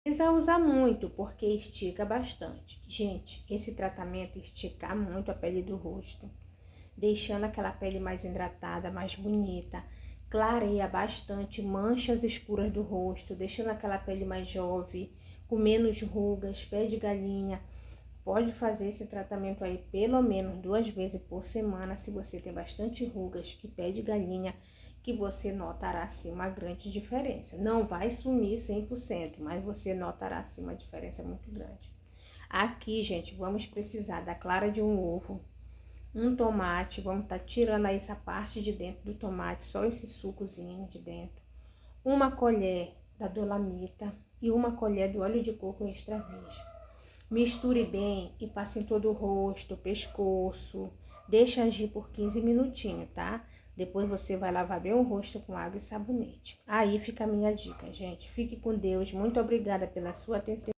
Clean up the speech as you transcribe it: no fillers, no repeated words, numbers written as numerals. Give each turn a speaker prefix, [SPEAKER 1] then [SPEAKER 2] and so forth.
[SPEAKER 1] Precisa usar muito, porque estica bastante. Gente, esse tratamento estica muito a pele do rosto, deixando aquela pele mais hidratada, mais bonita. Clareia bastante manchas escuras do rosto, deixando aquela pele mais jovem, com menos rugas, pé de galinha. Pode fazer esse tratamento aí pelo menos 2 vezes por semana, se você tem bastante rugas e pé de galinha, que você notará sim uma grande diferença. Não vai sumir 100%, mas você notará sim uma diferença muito grande. Aqui, gente, vamos precisar da clara de um ovo, um tomate, vamos estar tirando aí essa parte de dentro do tomate, só esse sucozinho de dentro. Uma colher da dolamita e uma colher do óleo de coco extra virgem. Misture bem e passe em todo o rosto, pescoço. Deixa agir por 15 minutinhos, tá? Depois você vai lavar bem o rosto com água e sabonete. Aí fica a minha dica, gente. Fique com Deus. Muito obrigada pela sua atenção.